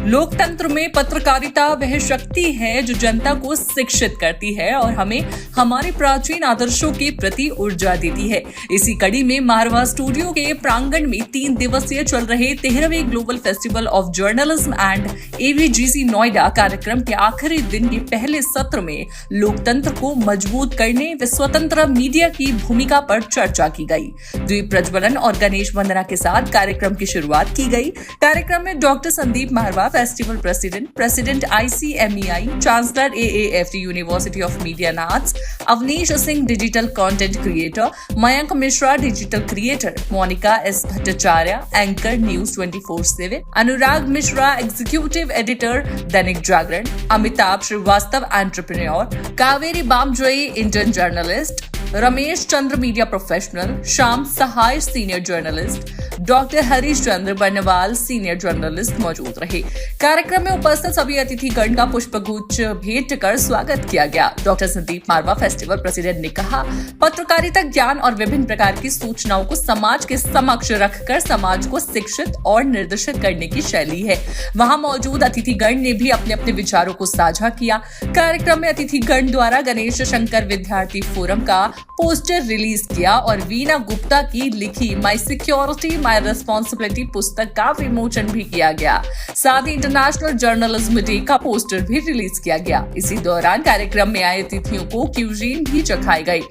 लोकतंत्र में पत्रकारिता वह शक्ति है जो जनता को शिक्षित करती है और हमें हमारे प्राचीन आदर्शों के प्रति ऊर्जा देती है। इसी कड़ी में मारवा स्टूडियो के प्रांगण में 3 दिवसीय चल रहे 13वें global festival of journalism and AVGC Noida कार्यक्रम के आखिरी दिन के पहले सत्र में लोकतंत्र को मजबूत करने व स्वतंत्र मीडिया की भूमिका पर चर्चा की गई। द्वीप प्रज्वलन और गणेश वंदना के साथ कार्यक्रम की शुरुआत की गई। कार्यक्रम में doctor Sandeep Marwah, festival president ICMEI, chancellor AAFT university of media and arts, Avnish Singh, digital content creator, Mayank Mishra, digital creator, Monika S Bhattacharya, anchor news 24/7, Anurag Mishra, executive editor, Dainik Jagran, Amitabh Srivastava, entrepreneur, Kaveri Bamzai, Indian journalist, Ramesh Chandra, media professional, Shyam Sahay, senior journalist, doctor Harish Chandra Barnwal, senior journalist मौजूद रहे। कार्यक्रम में उपस्थित सभी अतिथिगण का पुष्पगुच्छ भेंट कर स्वागत किया गया। Doctor Sandeep Marwah, festival president, ने कहा, पत्रकारिता ज्ञान और विभिन्न प्रकार की सूचनाओं को समाज के समक्ष रखकर समाज को शिक्षित और निर्देशित करने की शैली है। वहां मौजूद अतिथिगण ने भी अपने अपने विचारों को साझा किया। कार्यक्रम में अतिथिगण द्वारा गणेश शंकर विद्यार्थी फोरम का पोस्टर रिलीज किया और वीना गुप्ता की लिखी माई सिक्योरिटी माई रिस्पॉन्सिबिलिटी पुस्तक का विमोचन भी किया गया। साथ ही इंटरनेशनल जर्नलिज्म डे का पोस्टर भी रिलीज किया गया। इसी दौरान कार्यक्रम में आए अतिथियों को क्यूजीन भी चखाई गई।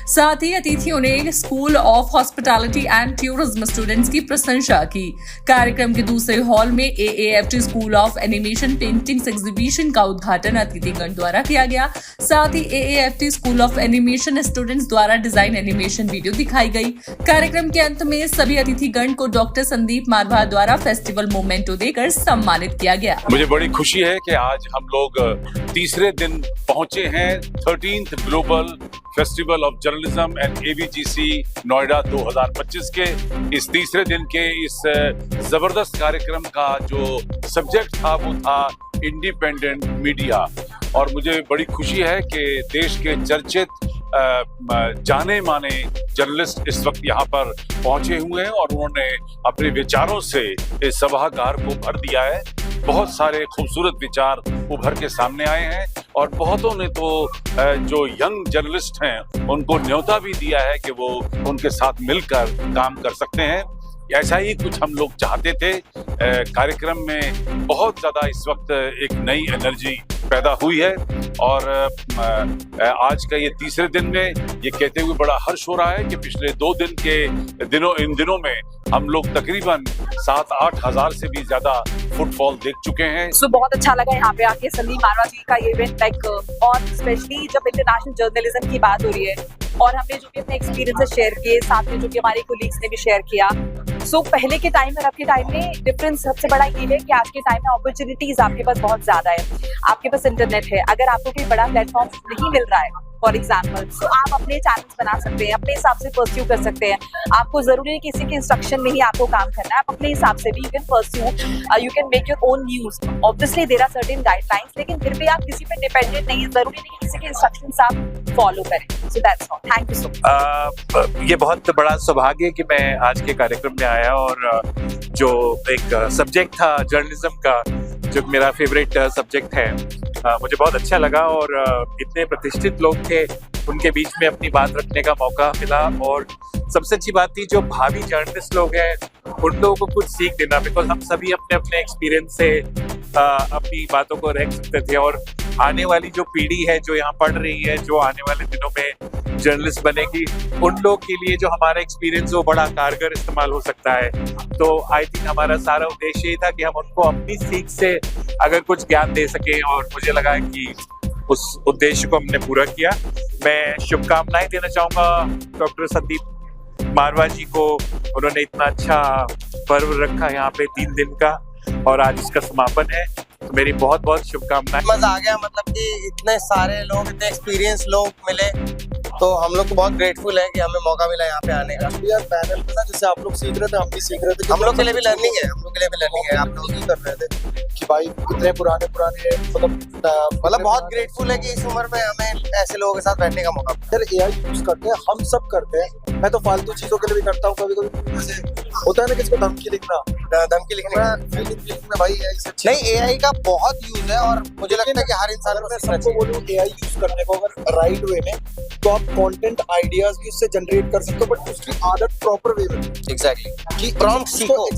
साथ ही अतिथियों ने school of hospitality and tourism students की प्रशंसा की। कार्यक्रम के दूसरे हॉल में AAFT school of animation paintings exhibition का उद्घाटन अतिथिगण द्वारा किया गया। साथ ही AAFT school of animation students द्वारा डिजाइन एनिमेशन वीडियो दिखाई गई। कार्यक्रम के अंत में सभी अतिथिगण को डॉक्टर संदीप मारवा द्वारा फेस्टिवल मोमेंटो देकर सम्मानित किया गया। मुझे बड़ी खुशी है कि आज हम लोग तीसरे दिन पहुंचे हैं 13th global festival of journalism and AVGC Noida 2025 के इस तीसरे दिन के इस जबरदस्त कार्यक्रम का जो सब्जेक्ट था वो था इंडिपेंडेंट मीडिया। और मुझे बड़ी खुशी है कि देश के चर्चित जाने माने जर्नलिस्ट इस वक्त यहाँ पर पहुंचे हुए हैं और उन्होंने अपने विचारों से इस सभागार को भर दिया है। बहुत सारे खूबसूरत विचार उभर के सामने आए हैं और बहुतों ने तो जो यंग जर्नलिस्ट हैं उनको न्योता भी दिया है कि वो उनके साथ मिलकर काम कर सकते हैं। ऐसा ही कुछ हम लोग चाहते थे। कार्यक्रम में बहुत ज्यादा इस वक्त एक नई एनर्जी पैदा हुई है और आज का ये तीसरे दिन में ये कहते हुए बड़ा हर्ष हो रहा है कि पिछले 2 दिन के इन दिनों में हम लोग तकरीबन 7-8 हजार से भी ज्यादा फुटफॉल देख चुके हैं। सो बहुत अच्छा लगा यहाँ पे आके संदीप मारवा जी का ये इवेंट और स्पेशली जब इंटरनेशनल जर्नलिज्म की बात हो रही है और हमने जो भी अपने एक्सपीरियंसेस शेयर किए, साथ में जो कि हमारे कोलीग्स ने भी शेयर किया। सो पहले के टाइम और अब के टाइम में डिफरेंस सबसे बड़ा ये है कि आज के टाइम में अपॉर्चुनिटीज आपके पास बहुत ज्यादा है। आपके पास इंटरनेट है, अगर आपको कोई बड़ा प्लेटफॉर्म नहीं मिल रहा है फॉर एग्जाम्पल, तो आप अपने चैनल्स बना सकते हैं, अपने हिसाब से परस्यू कर सकते हैं। आपको जरूरी है किसी के इंस्ट्रक्शन में ही आपको काम करना है, आप अपने हिसाब से भी you can pursue, you can make your own news. Obviously there are certain guidelines, लेकिन फिर भी आप किसी पे डिपेंडेंट नहीं है, जरूरी नहीं किसी के इंस्ट्रक्शंस आप फॉलो करें। So that's all, thank you so much. ये बहुत बड़ा सौभाग्य है कि मैं आज के कार्यक्रम में आया और जो एक सब्जेक्ट था जर्नलिज्म का, जो मेरा फेवरेट सब्जेक्ट है, मुझे बहुत अच्छा लगा और इतने प्रतिष्ठित लोग थे, उनके बीच में अपनी बात रखने का मौका मिला। और सबसे अच्छी बात थी जो भावी जर्नलिस्ट लोग हैं उन लोगों को कुछ सीख देना, बिकॉज हम सभी अपने अपने एक्सपीरियंस से अपनी बातों को रख सकते थे। और आने वाली जो पीढ़ी है जो यहाँ पढ़ रही है, जो आने वाले दिनों में जर्नलिस्ट बनेगी, उन लोग के लिए जो हमारा एक्सपीरियंस वो बड़ा कारगर इस्तेमाल हो सकता है। तो आई थिंक हमारा सारा उद्देश्य ये था कि हम उनको अपनी सीख से अगर कुछ ज्ञान दे सके और मुझे लगा कि उस उद्देश्य को हमने पूरा किया। मैं शुभकामनाएं देना चाहूँगा डॉक्टर संदीप मारवा जी को। उन्होंने इतना अच्छा पर्व रखा यहाँ पे 3 दिन का और आज इसका समापन है, तो मेरी बहुत बहुत शुभकामनाएं। मजा आ गया, मतलब कि इतने सारे लोग, इतने एक्सपीरियंस लोग मिले, तो हम लोग को बहुत ग्रेटफुल है कि हमें मौका मिला यहाँ पे आने का। यार पैनल पे ना जैसे आप लोग सीख रहे थे, हम भी सीख रहे थे। हम लोग के लिए भी लर्निंग है, हम लोग के लिए भी लर्निंग है। आप लोग ही कर रहे थे कि भाई इतने पुराने मतलब बहुत ग्रेटफुल है कि इस उम्र में हमें ऐसे लोगों के साथ बैठने का मौका। सर AI यूज करते हैं, हम सब करते हैं। मैं तो फालतू चीजों के लिए भी करता हूँ कभी कभी, जैसे होता है ना किसी को धमकी लिखना, धमकी लिखने का फीलिंग में भाई AI से अच्छी नहीं, AI का बहुत यूज है और मुझे लगता है कि हर इंसान को मैं सीखना सबको चाहिए। बोलूँ AI यूज करने को अगर राइट वे में, तो आप कंटेंट आइडियाज भी उससे जनरेट कर सकते हो, बट उसकी आदत प्रॉपर वे में एग्जैक्टली कि प्रॉम्प्ट सीखो।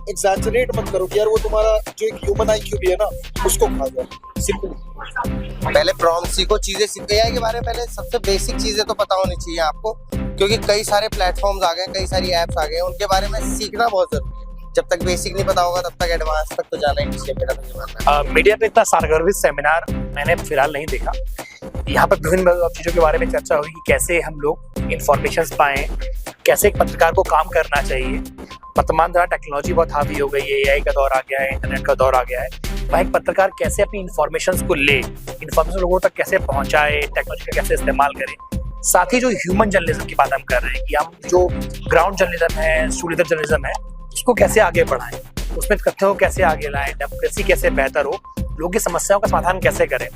एग्जैजरेट मत करो कि यार वो तुम्हारा जो एक ह्यूमन IQ भी है ना उसको खा जाए। सिंपल पहले प्रॉम्प्ट सीखो, चीजें सीखो। AI के बारे में पहले सबसे बेसिक चीजें तो पता होनी चाहिए आपको, क्योंकि कई सारे प्लेटफॉर्म्स आ गए, कई सारी एप्स आ गए, उनके बारे में सीखना बहुत जरूरी है। जब तक बेसिक नहीं पता होगा तब तक एडवांस तक तो जाना ही नहीं चाहिए, मेरा तो ये मानना है। मीडिया पे इतना सारगर्भित सेमिनार मैंने फिलहाल नहीं देखा। यहाँ पर विभिन्न चीज़ों के बारे में चर्चा हुई कि कैसे हम लोग इंफॉर्मेशन पाएं, कैसे एक पत्रकार को काम करना चाहिए। वर्तमान द्वारा टेक्नोलॉजी बहुत हावी हो गई है, AI का दौर आ गया है, इंटरनेट का दौर आ गया है। वहाँ एक पत्रकार कैसे अपनी इंफॉर्मेशन को ले, इंफॉर्मेशन लोगों तक कैसे पहुँचाए, टेक्नोलॉजी का कैसे इस्तेमाल करें। साथ ही जो ह्यूमन जर्नलिज्म की बात हम कर रहे हैं कि हम जो ग्राउंड जर्नलिज्म है, स्टूडियो जर्नलिज्म है, उसको कैसे आगे बढ़ाएं, उसमें तथ्यों को कैसे आगे लाएं, डेमोक्रेसी कैसे बेहतर हो, लोगों की समस्याओं का समाधान कैसे करें,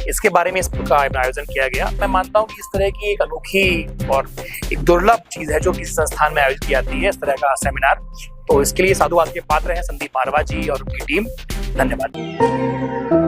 इसके बारे में इस का आयोजन किया गया। मैं मानता हूँ कि इस तरह की एक अनोखी और एक दुर्लभ चीज़ है जो किसी संस्थान में आयोजित की जाती है, इस तरह का सेमिनार। तो इसके लिए साधुवाद के पात्र हैं संदीप मारवा जी और उनकी टीम। धन्यवाद।